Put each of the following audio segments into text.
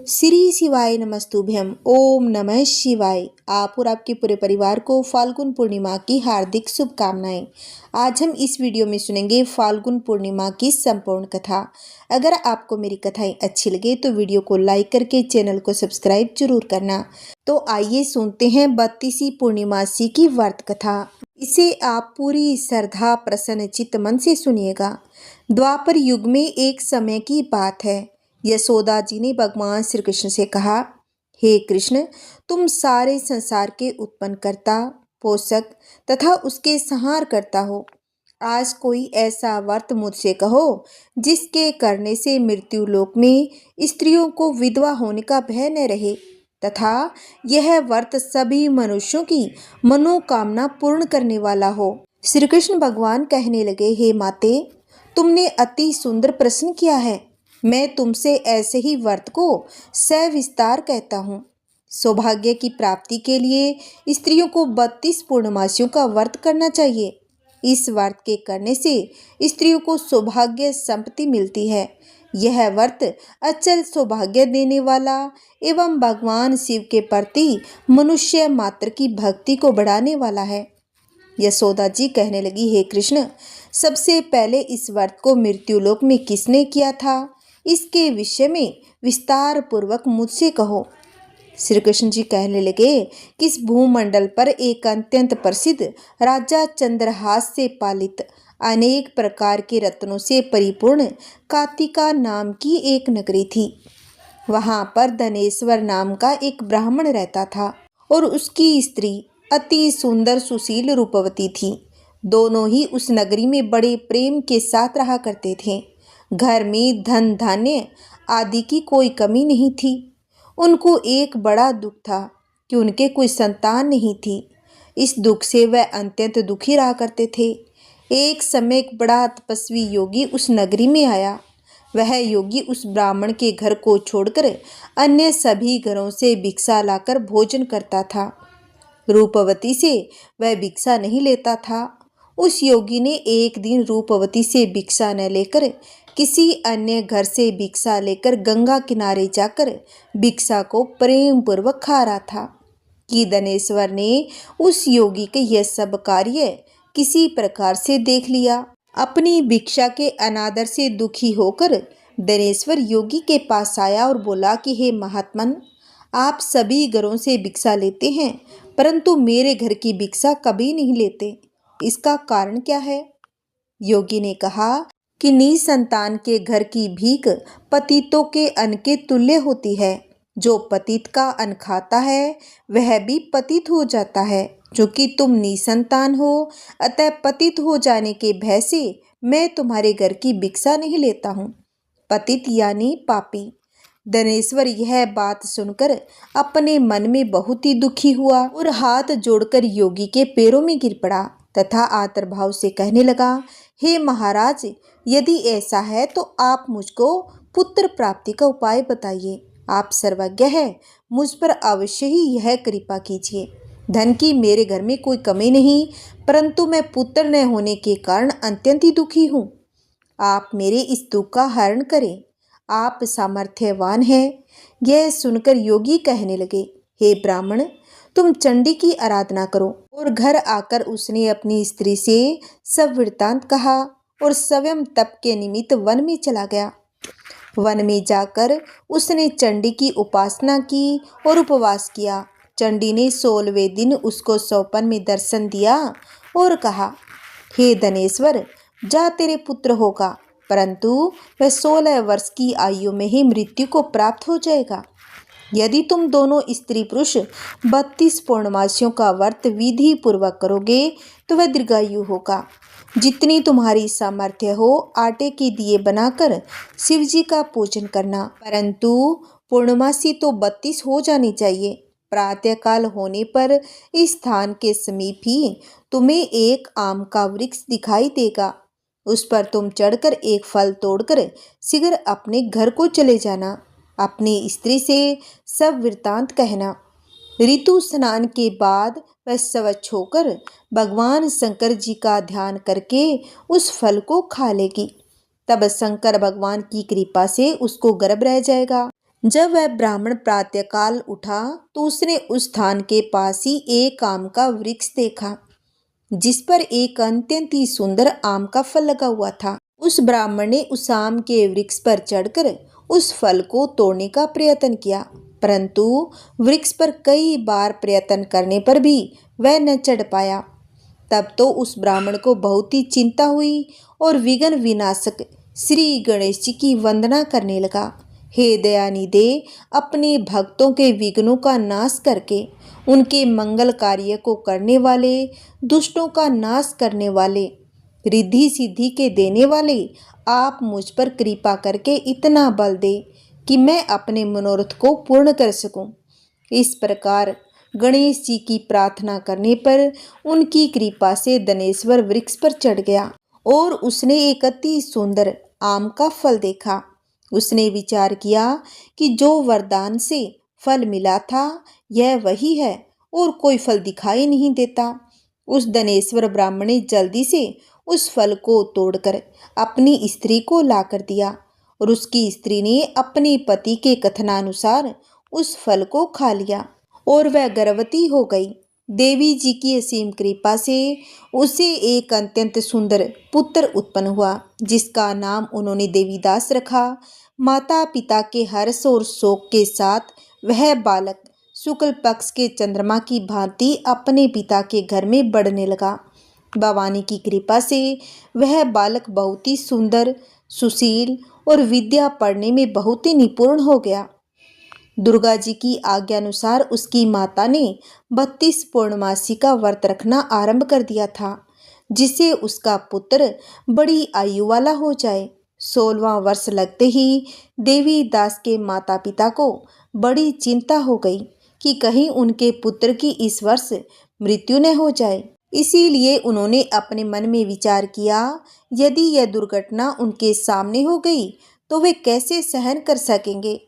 श्री शिवाय नमस्तुभ्यम। ओम नमः शिवाय। आप और आपके पूरे परिवार को फाल्गुन पूर्णिमा की हार्दिक शुभकामनाएं। आज हम इस वीडियो में सुनेंगे फाल्गुन पूर्णिमा की संपूर्ण कथा। अगर आपको मेरी कथाएं अच्छी लगे तो वीडियो को लाइक करके चैनल को सब्सक्राइब जरूर करना। तो आइए सुनते हैं 32वीं पूर्णिमासी की व्रत कथा। इसे आप पूरी श्रद्धा प्रसन्न चित्त मन से सुनिएगा। द्वापर युग में एक समय की बात है। यशोदा जी ने भगवान श्री कृष्ण से कहा, हे कृष्ण, तुम सारे संसार के उत्पन्न करता, पोषक तथा उसके संहार करता हो। आज कोई ऐसा व्रत मुझसे कहो जिसके करने से मृत्यु लोक में स्त्रियों को विधवा होने का भय न रहे तथा यह व्रत सभी मनुष्यों की मनोकामना पूर्ण करने वाला हो। श्री कृष्ण भगवान कहने लगे, हे माते, तुमने अति सुंदर प्रश्न किया है। मैं तुमसे ऐसे ही व्रत को सविस्तार कहता हूँ। सौभाग्य की प्राप्ति के लिए स्त्रियों को 32 पूर्णमासियों का व्रत करना चाहिए। इस व्रत के करने से स्त्रियों को सौभाग्य संपत्ति मिलती है। यह व्रत अचल सौभाग्य देने वाला एवं भगवान शिव के प्रति मनुष्य मात्र की भक्ति को बढ़ाने वाला है। यशोदा जी कहने लगी, हे कृष्ण, सबसे पहले इस व्रत को मृत्युलोक में किसने किया था, इसके विषय में विस्तार पूर्वक मुझसे कहो। श्री कृष्ण जी कहने लगे कि इस भूमंडल पर एक अत्यंत प्रसिद्ध राजा चंद्रहास से पालित अनेक प्रकार के रत्नों से परिपूर्ण कातिका नाम की एक नगरी थी। वहां पर धनेश्वर नाम का एक ब्राह्मण रहता था और उसकी स्त्री अति सुंदर सुशील रूपवती थी। दोनों ही उस नगरी में बड़े प्रेम के साथ रहा करते थे। घर में धन धान्य आदि की कोई कमी नहीं थी। उनको एक बड़ा दुख था कि उनके कोई संतान नहीं थी। इस दुख से वह अत्यंत दुखी रहा करते थे। एक समय एक बड़ा तपस्वी योगी उस नगरी में आया। वह योगी उस ब्राह्मण के घर को छोड़कर अन्य सभी घरों से भिक्षा लाकर भोजन करता था। रूपवती से वह भिक्षा नहीं लेता था। उस योगी ने एक दिन रूपवती से भिक्षा न लेकर किसी अन्य घर से भिक्षा लेकर गंगा किनारे जाकर भिक्षा को प्रेम पूर्वक खा रहा था कि धनेश्वर ने उस योगी के यह सब कार्य किसी प्रकार से देख लिया। अपनी भिक्षा के अनादर से दुखी होकर धनेश्वर योगी के पास आया और बोला कि हे महात्मन, आप सभी घरों से भिक्षा लेते हैं परंतु मेरे घर की भिक्षा कभी नहीं लेते, इसका कारण क्या है? योगी ने कहा कि निसंतान के घर की भीख पतितों के अन्न के तुल्य होती है। जो पतित का अन्न खाता है वह भी पतित हो जाता है। क्योंकि तुम निसंतान हो, अतः पतित हो जाने के भय से मैं तुम्हारे घर की भिक्षा नहीं लेता हूँ। पतित यानी पापी। धनेश्वर यह बात सुनकर अपने मन में बहुत ही दुखी हुआ और हाथ जोड़कर योगी के पैरों में गिर पड़ा तथा आतर भाव से कहने लगा, हे महाराज, यदि ऐसा है तो आप मुझको पुत्र प्राप्ति का उपाय बताइए। आप सर्वज्ञ हैं, मुझ पर अवश्य ही यह कृपा कीजिए। धन की मेरे घर में कोई कमी नहीं, परंतु मैं पुत्र न होने के कारण अत्यंत ही दुखी हूँ। आप मेरे इस दुख का हरण करें, आप सामर्थ्यवान हैं। यह सुनकर योगी कहने लगे, हे ब्राह्मण, तुम चंडी की आराधना करो। और घर आकर उसने अपनी स्त्री से सब वृत्तांत कहा और स्वयं तप के निमित्त वन में चला गया। वन में जाकर उसने चंडी की उपासना की और उपवास किया। चंडी ने 16वें दिन उसको स्वप्न में दर्शन दिया और कहा, हे धनेश्वर, जा तेरे पुत्र होगा, परंतु वह 16 वर्ष की आयु में ही मृत्यु को प्राप्त हो जाएगा। यदि तुम दोनों स्त्री पुरुष 32 पूर्णमासियों का व्रत विधि पूर्वक करोगे तो वह दीर्घायु होगा। जितनी तुम्हारी सामर्थ्य हो आटे के दिए बनाकर शिव जी का पूजन करना, परंतु पूर्णमासी तो 32 हो जानी चाहिए। प्रातःकाल होने पर इस स्थान के समीप ही तुम्हें एक आम का वृक्ष दिखाई देगा। उस पर तुम चढ़कर एक फल तोड़कर शीघ्र अपने घर को चले जाना। अपनी स्त्री से सब वृत्तांत कहना। ऋतु स्नान के बाद वह स्वच्छ होकर भगवान शंकर जी का ध्यान करके उस फल को खा लेगी। तब शंकर भगवान की कृपा से उसको गर्भ रह जाएगा। जब वह ब्राह्मण प्रातःकाल उठा तो उसने उस स्थान के पास ही एक आम का वृक्ष देखा, जिस पर एक अत्यंत ही सुंदर आम का फल लगा हुआ था। उस ब्राह्मण ने उस आम के वृक्ष पर चढ़कर उस फल को तोड़ने का प्रयत्न किया, परंतु वृक्ष पर कई बार प्रयत्न करने पर भी वह न चढ़ पाया। तब तो उस ब्राह्मण को बहुत ही चिंता हुई और विघ्न विनाशक श्री गणेश जी की वंदना करने लगा। हे दयानिधे, अपने भक्तों के विघ्नों का नाश करके उनके मंगल कार्य को करने वाले, दुष्टों का नाश करने वाले, रिद्धि सिद्धि के देने वाले, आप मुझ पर कृपा करके इतना बल दे कि मैं अपने मनोरथ को पूर्ण कर सकूं। इस प्रकार गणेश जी की प्रार्थना करने पर उनकी कृपा से दनेश्वर वृक्ष पर चढ़ गया और उसने एक अति सुंदर आम का फल देखा। उसने विचार किया कि जो वरदान से फल मिला था यह वही है और कोई फल दिखाई नहीं देता। उस दनेश्वर ब्राह्मण ने जल्दी से उस फल को तोड़कर अपनी स्त्री को लाकर दिया और उसकी स्त्री ने अपने पति के कथनानुसार उस फल को खा लिया और वह गर्भवती हो गई। देवी जी की असीम कृपा से उसे एक अत्यंत सुंदर पुत्र उत्पन्न हुआ, जिसका नाम उन्होंने देवीदास रखा। माता पिता के हर्ष और शोक के साथ वह बालक शुक्ल पक्ष के चंद्रमा की भांति अपने पिता के घर में बढ़ने लगा। भवानी की कृपा से वह बालक बहुत ही सुंदर, सुशील और विद्या पढ़ने में बहुत ही निपुण हो गया। दुर्गा जी की आज्ञा अनुसार उसकी माता ने 32 पूर्णमासी का व्रत रखना आरंभ कर दिया था, जिससे उसका पुत्र बड़ी आयु वाला हो जाए। 16वां वर्ष लगते ही देवी दास के माता पिता को बड़ी चिंता हो गई कि कहीं उनके पुत्र की इस वर्ष मृत्यु न हो जाए। इसीलिए उन्होंने अपने मन में विचार किया, यदि यह दुर्घटना उनके सामने हो गई तो वे कैसे सहन कर सकेंगे।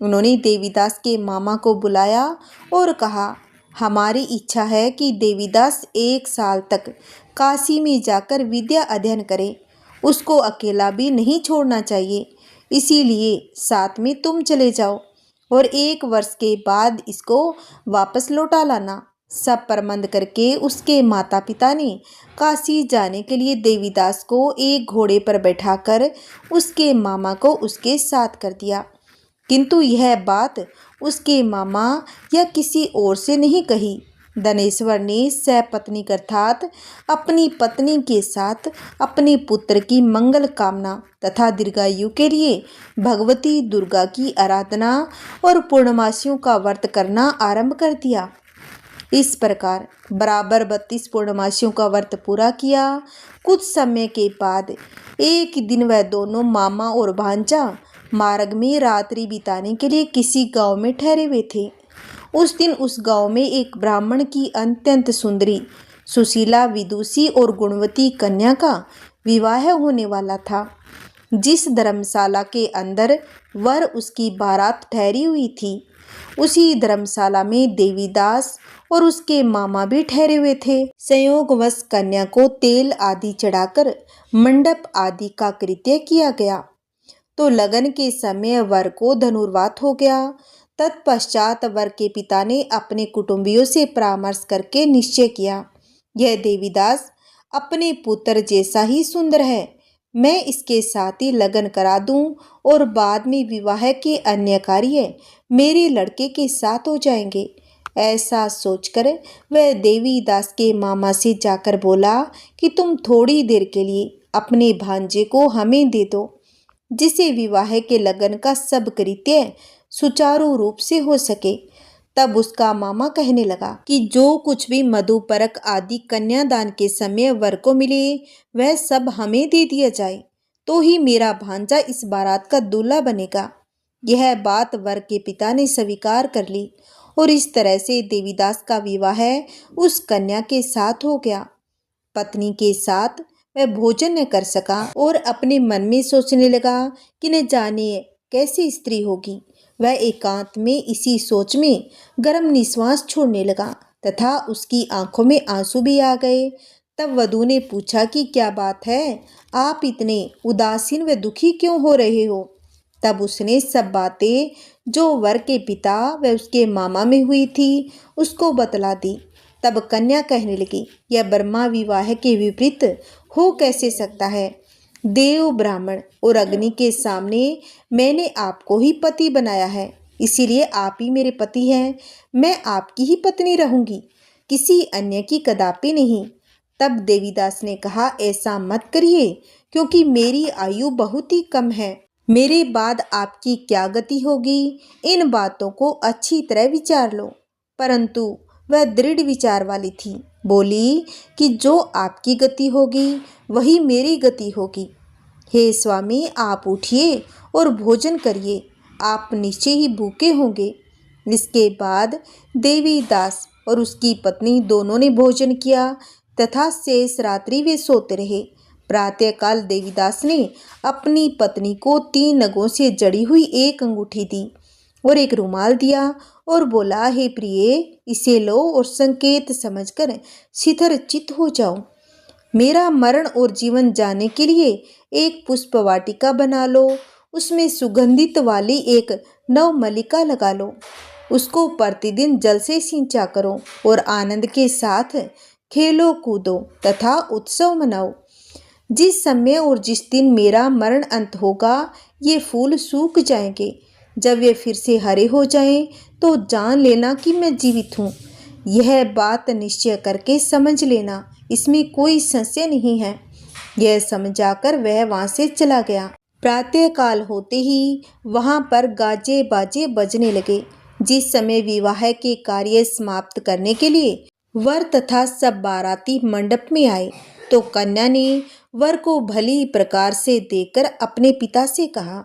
उन्होंने देवीदास के मामा को बुलाया और कहा, हमारी इच्छा है कि देवीदास 1 साल तक काशी में जाकर विद्या अध्ययन करे। उसको अकेला भी नहीं छोड़ना चाहिए, इसीलिए साथ में तुम चले जाओ और 1 वर्ष के बाद इसको वापस लौटा लाना। सब प्रबंध करके उसके माता पिता ने काशी जाने के लिए देवीदास को एक घोड़े पर बैठाकर उसके मामा को उसके साथ कर दिया। किंतु यह बात उसके मामा या किसी और से नहीं कही। दनेश्वर ने सपत्नी अर्थात अपनी पत्नी के साथ अपने पुत्र की मंगल कामना तथा दीर्घायु के लिए भगवती दुर्गा की आराधना और पूर्णमासियों का व्रत करना आरंभ कर दिया। इस प्रकार बराबर 32 पूर्णमासियों का व्रत पूरा किया। कुछ समय के बाद एक दिन वह दोनों मामा और भांजा मार्ग में रात्रि बिताने के लिए किसी गांव में ठहरे हुए थे। उस दिन उस गांव में एक ब्राह्मण की अत्यंत सुंदरी, सुशीला, विदुषी और गुणवती कन्या का विवाह होने वाला था। जिस धर्मशाला के अंदर वर उसकी बारात ठहरी हुई थी, उसी धर्मशाला में देवीदास और उसके मामा भी ठहरे हुए थे। संयोगवश कन्या को तेल आदि चढ़ाकर मंडप आदि का कृत्य किया गया तो लगन के समय वर को धनुर्वात हो गया। तत्पश्चात वर के पिता ने अपने कुटुंबियों से परामर्श करके निश्चय किया, यह देवीदास अपने पुत्र जैसा ही सुंदर है, मैं इसके साथ ही लगन करा दूं और बाद में विवाह के अन्य कार्य मेरे लड़के के साथ हो जाएंगे। ऐसा सोचकर वह देवीदास के मामा से जाकर बोला कि तुम थोड़ी देर के लिए अपने भांजे को हमें दे दो, जिसे विवाह के लगन का सब कृत्य सुचारू रूप से हो सके। तब उसका मामा कहने लगा कि जो कुछ भी मधुपरक आदि कन्यादान के समय वर को मिले वह सब हमें दे दिया जाए, तो ही मेरा भांजा इस बारात का दूल्हा बनेगा। यह बात वर के पिता ने स्वीकार कर ली और इस तरह से देवीदास का विवाह उस कन्या के साथ हो गया। पत्नी के साथ वह भोजन न कर सका और अपने मन में सोचने लगा कि न जाने कैसी स्त्री होगी। वह एकांत में इसी सोच में गर्म निश्वास छोड़ने लगा तथा उसकी आंखों में आंसू भी आ गए। तब वधू ने पूछा कि क्या बात है, आप इतने उदासीन व दुखी क्यों हो रहे हो। तब उसने सब बातें जो वर के पिता व उसके मामा में हुई थी उसको बतला दी। तब कन्या कहने लगी, यह ब्रह्मा विवाह के विपरीत हो कैसे सकता है? देव, ब्राह्मण और अग्नि के सामने मैंने आपको ही पति बनाया है, इसीलिए आप ही मेरे पति हैं। मैं आपकी ही पत्नी रहूंगी, किसी अन्य की कदापि नहीं। तब देवीदास ने कहा, ऐसा मत करिए, क्योंकि मेरी आयु बहुत ही कम है। मेरे बाद आपकी क्या गति होगी, इन बातों को अच्छी तरह विचार लो। परंतु वह दृढ़ विचार वाली थी। बोली कि जो आपकी गति होगी वही मेरी गति होगी। हे स्वामी, आप उठिए और भोजन करिए, आप निश्चय ही भूखे होंगे। इसके बाद देवीदास और उसकी पत्नी दोनों ने भोजन किया तथा शेष रात्रि वे सोते रहे। प्रातःकाल देवीदास ने अपनी पत्नी को 3 नगों से जड़ी हुई एक अंगूठी दी और एक रुमाल दिया और बोला, हे प्रिय, इसे लो और संकेत समझकर शिथिर चित्त हो जाओ। मेरा मरण और जीवन जाने के लिए एक पुष्प वाटिका बना लो, उसमें सुगंधित वाली एक नवमल्लिका लगा लो, उसको प्रतिदिन जल से सिंचा करो और आनंद के साथ खेलो कूदो तथा उत्सव मनाओ। जिस समय और जिस दिन मेरा मरण अंत होगा ये फूल सूख जाएंगे। जब ये फिर से हरे हो जाएं तो जान लेना कि मैं जीवित हूँ। यह बात निश्चय करके समझ लेना, इसमें कोई संशय नहीं है। यह समझाकर वह वहां से चला गया। प्रातःकाल होते ही वहां पर गाजे बाजे बजने लगे। जिस समय विवाह के कार्य समाप्त करने के लिए वर तथा सब बाराती मंडप में आए तो कन्या ने वर को भली प्रकार से देखकर अपने पिता से कहा,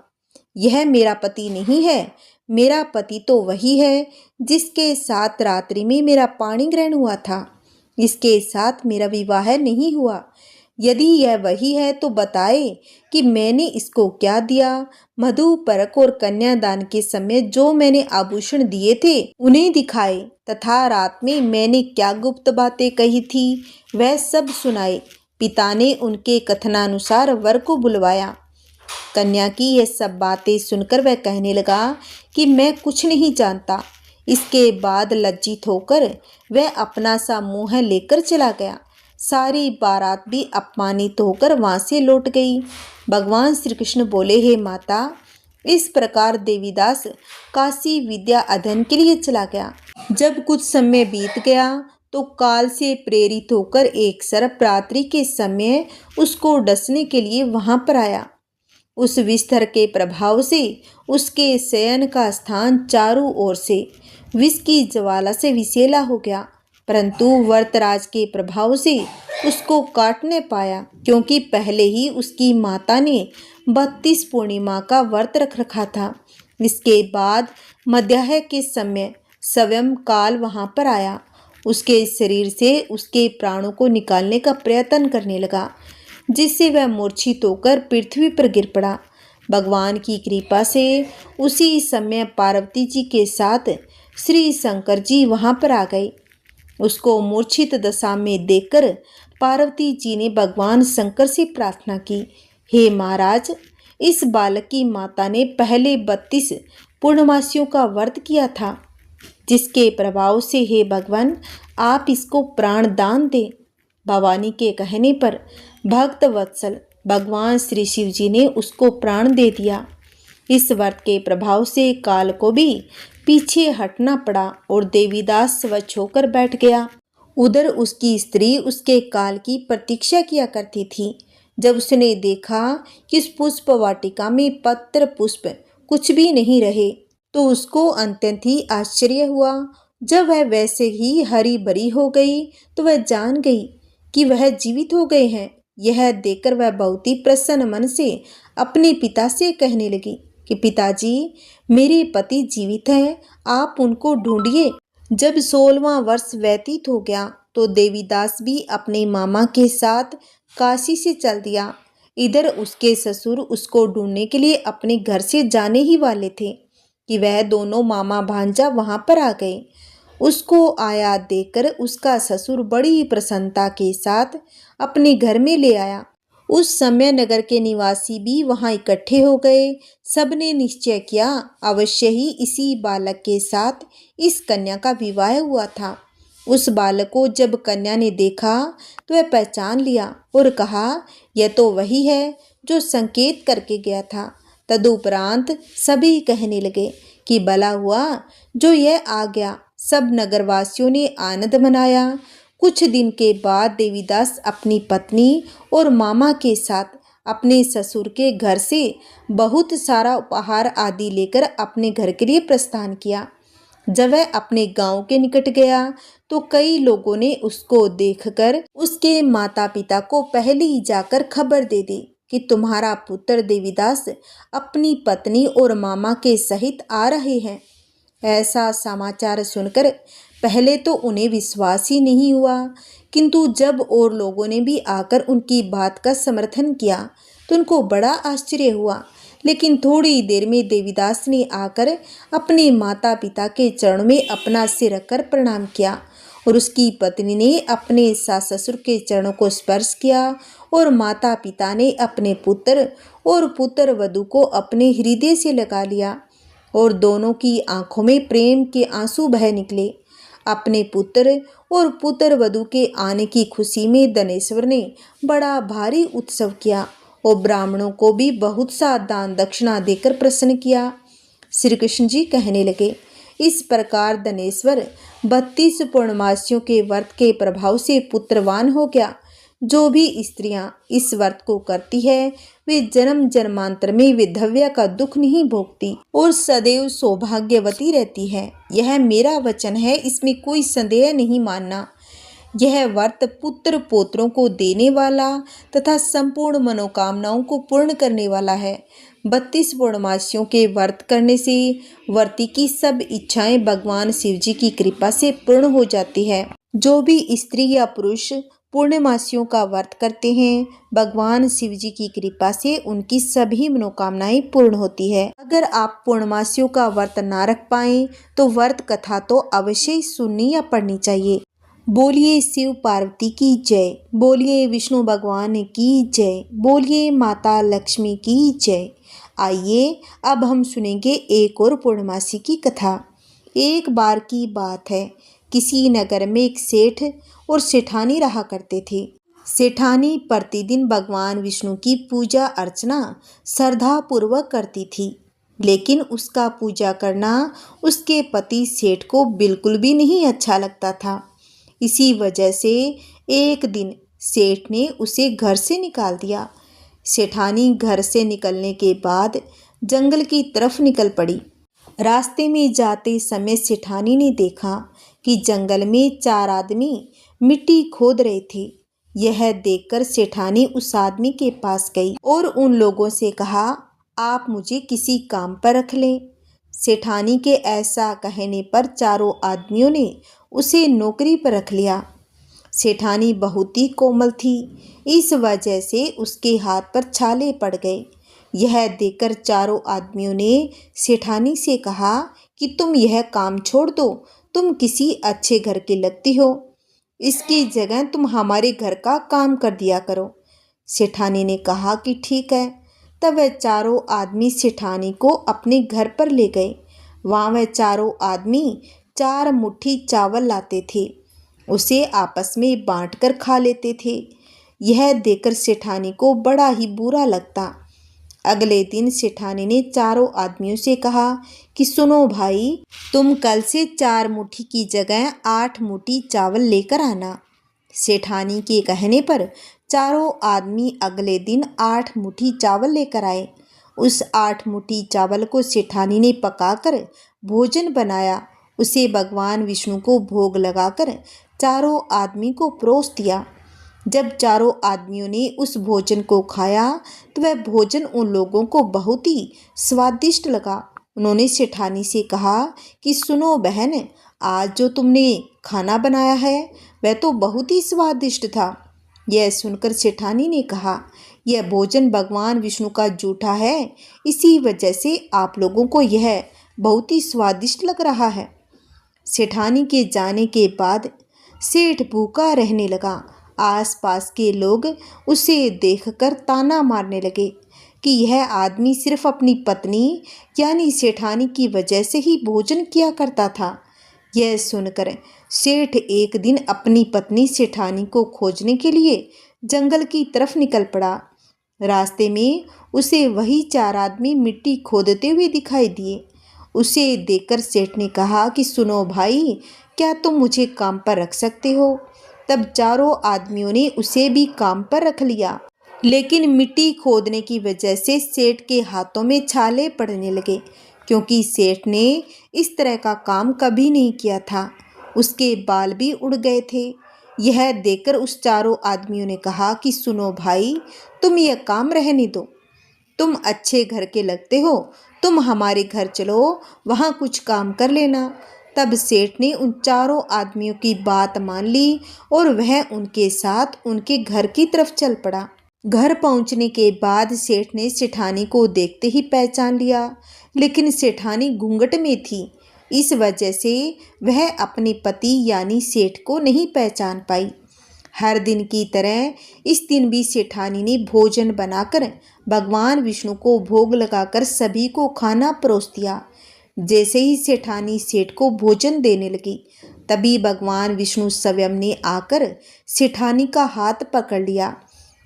यह मेरा पति नहीं है। मेरा पति तो वही है जिसके साथ रात्रि में मेरा पाणी ग्रहण हुआ था। इसके साथ मेरा विवाह नहीं हुआ। यदि यह वही है तो बताए कि मैंने इसको क्या दिया। मधु परक और कन्यादान के समय जो मैंने आभूषण दिए थे उन्हें दिखाए तथा रात में मैंने क्या गुप्त बातें कही थी वह सब सुनाए। पिता ने उनके कथनानुसार वर को बुलवाया। कन्या की यह सब बातें सुनकर वह कहने लगा कि मैं कुछ नहीं जानता। इसके बाद लज्जित होकर वह अपना सा मुंह लेकर चला गया। सारी बारात भी अपमानित होकर वहां से लौट गई। भगवान श्री कृष्ण बोले, हे माता, इस प्रकार देवीदास काशी विद्या अध्ययन के लिए चला गया। जब कुछ समय बीत गया तो काल से प्रेरित होकर एक सर्प रात्रि के समय उसको डसने के लिए वहां पर आया। उस विस्तर के प्रभाव से उसके शयन का स्थान चारों ओर से विष की ज्वाला से विषैला हो गया, परंतु वर्तराज के प्रभाव से उसको काट न पाया, क्योंकि पहले ही उसकी माता ने 32 पूर्णिमा का व्रत रख रखा था। इसके बाद मध्याह्न के समय स्वयं काल वहां पर आया। उसके शरीर से उसके प्राणों को निकालने का प्रयत्न करने लगा, जिससे वह मूर्छित होकर पृथ्वी पर गिर पड़ा। भगवान की कृपा से उसी समय पार्वती जी के साथ श्री शंकर जी वहां पर आ गए। उसको मूर्छित दशा में देखकर पार्वती जी ने भगवान शंकर से प्रार्थना की, हे महाराज, इस बालक की माता ने पहले 32 पूर्णमासियों का व्रत किया था, जिसके प्रभाव से हे भगवान आप इसको प्राण दान दें। भवानी के कहने पर भक्त वत्सल भगवान श्री शिव जी ने उसको प्राण दे दिया। इस व्रत के प्रभाव से काल को भी पीछे हटना पड़ा और देवीदास स्वच्छ होकर बैठ गया। उधर उसकी स्त्री उसके काल की प्रतीक्षा किया करती थी। जब उसने देखा कि उस पुष्प वाटिका में पत्र पुष्प कुछ भी नहीं रहे तो उसको अत्यंत ही आश्चर्य हुआ। जब वह वैसे ही हरी भरी हो गई तो वह जान गई कि वह जीवित हो गए हैं। यह देखकर वह बहुत ही प्रसन्न मन से अपने पिता से कहने लगी कि पिताजी, मेरे पति जीवित हैं, आप उनको ढूंढिए। जब 16वां वर्ष व्यतीत हो गया तो देवीदास भी अपने मामा के साथ काशी से चल दिया। इधर उसके ससुर उसको ढूंढने के लिए अपने घर से जाने ही वाले थे कि वह दोनों मामा भांजा वहां पर आ गए। उसको आया देखकर उसका ससुर बड़ी प्रसन्नता के साथ अपने घर में ले आया उस समय नगर के निवासी भी वहां इकट्ठे हो गए। सबने निश्चय किया अवश्य ही इसी बालक के साथ इस कन्या का विवाह हुआ था। उस बालक को जब कन्या ने देखा तो वह पहचान लिया और कहा, यह तो वही है जो संकेत करके गया था। तदुपरांत सभी कहने लगे कि भला हुआ जो यह आ गया। सब नगरवासियों ने आनंद मनाया। कुछ दिन के बाद देवीदास अपनी पत्नी और मामा के साथ अपने ससुर के घर से बहुत सारा उपहार आदि लेकर अपने घर के लिए प्रस्थान किया। जब वह अपने गांव के निकट गया तो कई लोगों ने उसको देखकर उसके माता पिता को पहले ही जाकर खबर दे दी कि तुम्हारा पुत्र देवीदास अपनी पत्नी और मामा के सहित आ रहे हैं। ऐसा समाचार सुनकर पहले तो उन्हें विश्वास ही नहीं हुआ, किंतु जब और लोगों ने भी आकर उनकी बात का समर्थन किया तो उनको बड़ा आश्चर्य हुआ। लेकिन थोड़ी देर में देवीदास ने आकर अपने माता पिता के चरणों में अपना सिर रखकर प्रणाम किया और उसकी पत्नी ने अपने सास ससुर के चरणों को स्पर्श किया और माता पिता ने अपने पुत्र और पुत्र वधू को अपने हृदय से लगा लिया और दोनों की आंखों में प्रेम के आंसू बह निकले। अपने पुत्र और पुत्र वधू के आने की खुशी में धनेश्वर ने बड़ा भारी उत्सव किया और ब्राह्मणों को भी बहुत सा दान दक्षिणा देकर प्रसन्न किया। श्री कृष्ण जी कहने लगे, इस प्रकार धनेश्वर 32 पूर्णमासियों के व्रत के प्रभाव से पुत्रवान हो गया। जो भी स्त्रियां इस व्रत को करती है वे जन्म जन्मांतर में विधव्य का दुख नहीं भोगती और सदैव सौभाग्यवती रहती है। यह मेरा वचन है, इसमें कोई संदेह नहीं मानना। यह व्रत पुत्र पोत्रों को देने वाला तथा संपूर्ण मनोकामनाओं को पूर्ण करने वाला है। 32 पूर्णमासियों के व्रत करने से व्रती की सब इच्छाएं भगवान शिव जी की कृपा से पूर्ण हो जाती है। जो भी स्त्री या पुरुष पूर्णमासियों का व्रत करते हैं भगवान शिव जी की कृपा से उनकी सभी मनोकामनाएं पूर्ण होती है। अगर आप पूर्णमासियों का व्रत ना रख पाए तो व्रत कथा तो अवश्य ही सुननी या पढ़नी चाहिए। बोलिए शिव पार्वती की जय, बोलिए विष्णु भगवान की जय, बोलिए माता लक्ष्मी की जय। आइए अब हम सुनेंगे एक और पूर्णमासी की कथा। एक बार की बात है, किसी नगर में एक सेठ और सेठानी रहा करते थे। सेठानी प्रतिदिन भगवान विष्णु की पूजा अर्चना श्रद्धा पूर्वक करती थी, लेकिन उसका पूजा करना उसके पति सेठ को बिल्कुल भी नहीं अच्छा लगता था। इसी वजह से एक दिन सेठ ने उसे घर से निकाल दिया। सेठानी घर से निकलने के बाद जंगल की तरफ निकल पड़ी। रास्ते में जाते समय सेठानी ने देखा कि जंगल में 4 आदमी मिट्टी खोद रहे थे। यह देखकर सेठानी उस आदमी के पास गई और उन लोगों से कहा, आप मुझे किसी काम पर रख लें। सेठानी के ऐसा कहने पर चारों आदमियों ने उसे नौकरी पर रख लिया। सेठानी बहुत ही कोमल थी, इस वजह से उसके हाथ पर छाले पड़ गए। यह देखकर चारों आदमियों ने सेठानी से कहा कि तुम यह काम छोड़ दो, तुम किसी अच्छे घर की लगती हो, इसकी जगह तुम हमारे घर का काम कर दिया करो। सेठानी ने कहा कि ठीक है। तब वह चारों आदमी सेठानी को अपने घर पर ले गए। वहाँ वह चारों आदमी 4 मुट्ठी चावल लाते थे, उसे आपस में बांटकर खा लेते थे। यह देखकर सेठानी को बड़ा ही बुरा लगता। अगले दिन सेठानी ने चारों आदमियों से कहा कि सुनो भाई, तुम कल से 4 मुट्ठी की जगह 8 मुट्ठी चावल लेकर आना। सेठानी के कहने पर चारों आदमी अगले दिन 8 मुट्ठी चावल लेकर आए। उस 8 मुट्ठी चावल को सेठानी ने पकाकर भोजन बनाया। उसे भगवान विष्णु को भोग लगाकर चारों आदमी को परोस दिया। जब चारों आदमियों ने उस भोजन को खाया तो वह भोजन उन लोगों को बहुत ही स्वादिष्ट लगा। उन्होंने सेठानी से कहा कि सुनो बहन, आज जो तुमने खाना बनाया है वह तो बहुत ही स्वादिष्ट था। यह सुनकर सेठानी ने कहा, यह भोजन भगवान विष्णु का जूठा है, इसी वजह से आप लोगों को यह बहुत ही स्वादिष्ट लग रहा है। सेठानी के जाने के बाद सेठ भूखा रहने लगा। आसपास के लोग उसे देखकर ताना मारने लगे कि यह आदमी सिर्फ अपनी पत्नी यानी सेठानी की वजह से ही भोजन किया करता था। यह सुनकर सेठ एक दिन अपनी पत्नी सेठानी को खोजने के लिए जंगल की तरफ निकल पड़ा। रास्ते में उसे वही 4 आदमी मिट्टी खोदते हुए दिखाई दिए। उसे देखकर सेठ ने कहा कि सुनो भाई, क्या तुम मुझे काम पर रख सकते हो? तब चारों आदमियों ने उसे भी काम पर रख लिया, लेकिन मिट्टी खोदने की वजह से सेठ के हाथों में छाले पड़ने लगे, क्योंकि सेठ ने इस तरह का काम कभी नहीं किया था। उसके बाल भी उड़ गए थे। यह देखकर उस चारों आदमियों ने कहा कि सुनो भाई, तुम यह काम रहने दो, तुम अच्छे घर के लगते हो, तुम हमारे घर चलो, वहाँ कुछ काम कर लेना। तब सेठ ने उन चारों आदमियों की बात मान ली और वह उनके साथ उनके घर की तरफ चल पड़ा। घर पहुंचने के बाद सेठ ने सेठानी को देखते ही पहचान लिया, लेकिन सेठानी घूंघट में थी। इस वजह से वह अपने पति यानी सेठ को नहीं पहचान पाई। हर दिन की तरह इस दिन भी सेठानी ने भोजन बनाकर भगवान विष्णु को भोग लगाकर सभी को खाना परोस दिया। जैसे ही सेठानी सेठ को भोजन देने लगी, तभी भगवान विष्णु स्वयं ने आकर सेठानी का हाथ पकड़ लिया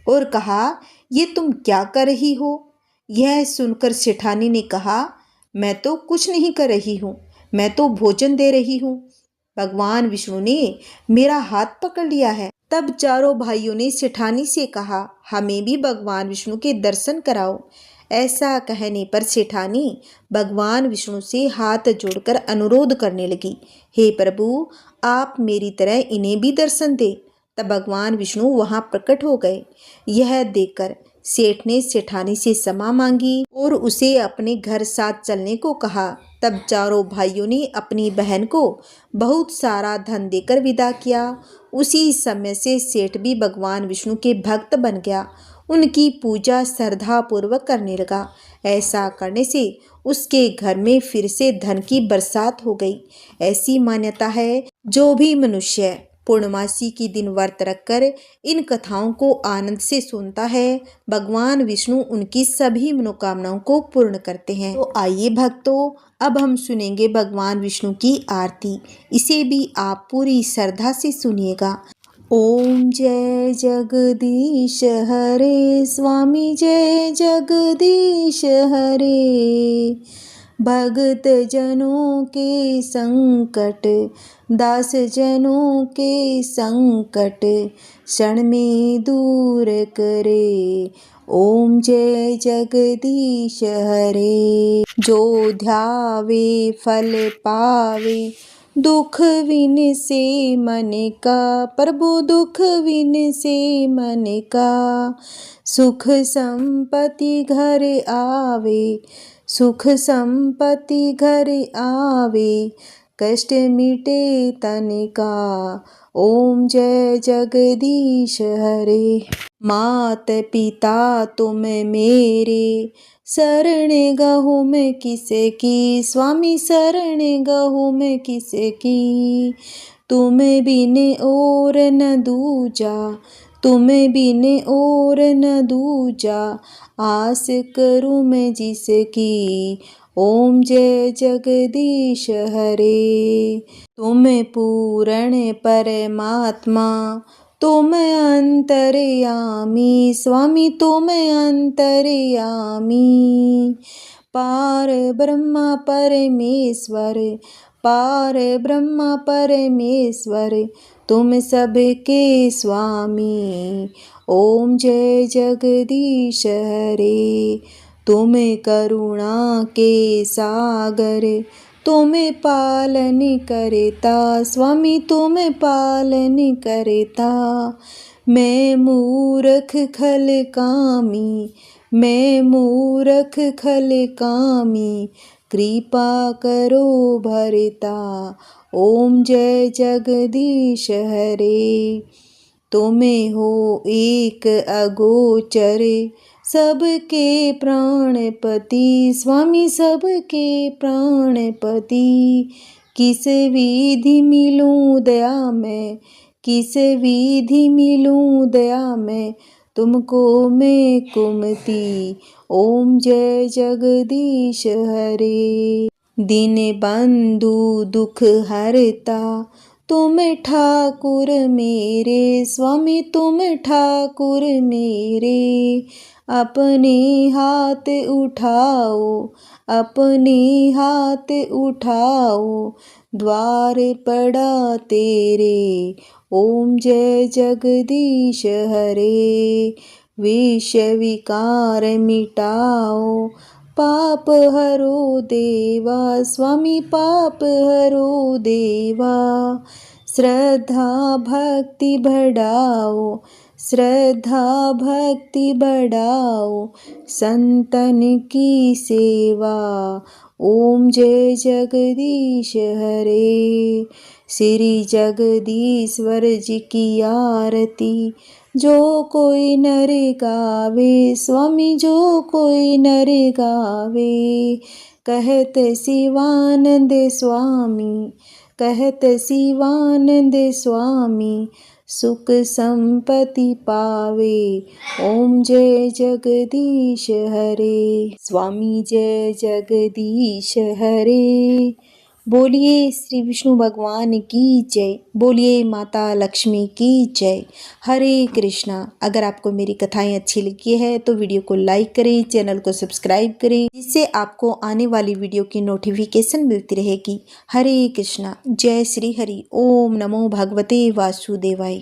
और कहा, ये तुम क्या कर रही हो? यह सुनकर सेठानी ने कहा, मैं तो कुछ नहीं कर रही हूँ, मैं तो भोजन दे रही हूँ। भगवान विष्णु ने मेरा हाथ पकड़ लिया है। तब चारों भाइयों ने सेठानी से कहा, हमें भी भगवान विष्णु के दर्शन कराओ। ऐसा कहने पर सेठानी भगवान विष्णु से हाथ जोड़कर अनुरोध करने लगी, हे प्रभु, आप मेरी तरह इन्हें भी दर्शन दे। तब भगवान विष्णु वहां प्रकट हो गए। यह देखकर सेठ ने सेठानी से क्षमा मांगी और उसे अपने घर साथ चलने को कहा। तब चारों भाइयों ने अपनी बहन को बहुत सारा धन देकर विदा किया। उसी समय से सेठ भी भगवान विष्णु के भक्त बन गया, उनकी पूजा श्रद्धा पूर्वक करने लगा। ऐसा करने से उसके घर में फिर से धन की बरसात हो गई। ऐसी मान्यता है, जो भी मनुष्य पूर्णमासी की दिन व्रत रखकर इन कथाओं को आनंद से सुनता है, भगवान विष्णु उनकी सभी मनोकामनाओं को पूर्ण करते हैं। तो आइए भक्तों, अब हम सुनेंगे भगवान विष्णु की आरती। इसे भी आप पूरी श्रद्धा से सुनिएगा। ओम जय जगदीश हरे, स्वामी जय जगदीश हरे। भक्त जनों के संकट, दास जनों के संकट, क्षण में दूर करे। ओम जय जगदीश हरे। जो ध्यावे फल पावे, दुख विन से मन का, प्रभु दुख विन से मन का। सुख संपत्ति घर आवे, सुख संपत्ति घर आवे, कष्ट मिटे तन का। ओम जय जगदीश हरे। मात पिता तुम मेरे, शरण गहूँ मैं किसे की, स्वामी शरण गहूँ मैं किसे की। तुम बिन और न दूजा, तुम बिन और न दूजा, आस करूँ मैं जिसकी। ओम जय जगदीश हरे। तुम पूर्ण परमात्मा, तुम अंतर्यामी, स्वामी तुम अंतर्यामी। पार ब्रह्मा परमेश्वर, पार ब्रह्मा परमेश्वर, तुम सबके स्वामी। ओम जय जगदीश हरे। तुम करुणा के सागर, तुम पालन करता, स्वामी तुम पालन करता। मैं मूर्ख खल कामी, मैं मूर्ख खल कामी, कृपा करो भरता। ओम जय जगदीश हरे। तुम हो एक अगोचर, सबके प्राणपति, स्वामी सबके प्राणपति। किस विधि मिलूं दया में, किस विधि मिलूं दया मैं तुमको मैं कुमति। ओम जय जगदीश हरे। दीन बंधु दुख हरता तुम ठाकुर मेरे, स्वामी तुम ठाकुर मेरे। अपने हाथ उठाओ, अपने हाथ उठाओ, द्वार पड़ा तेरे। ओम जय जगदीश हरे। विष विकार मिटाओ, पाप हरो देवा, स्वामी पाप हरो देवा। श्रद्धा भक्ति बढ़ाओ, श्रद्धा भक्ति बढ़ाओ, संतन की सेवा। ओम जय जगदीश हरे। श्री जगदीश्वर जी की आरती जो कोई नर गावे, स्वामी जो कोई नर गावे। कहत शिवानंद स्वामी, कहत शिवानंद स्वामी, सुख संपत्ति पावे। ओम जय जगदीश हरे। स्वामी जय जगदीश हरे। बोलिए श्री विष्णु भगवान की जय, बोलिए माता लक्ष्मी की जय। हरे कृष्णा। अगर आपको मेरी कथाएं अच्छी लगी है तो वीडियो को लाइक करें, चैनल को सब्सक्राइब करें, जिससे आपको आने वाली वीडियो की नोटिफिकेशन मिलती रहेगी। हरे कृष्णा। जय श्री हरि। ओम नमो भगवते वासुदेवाय।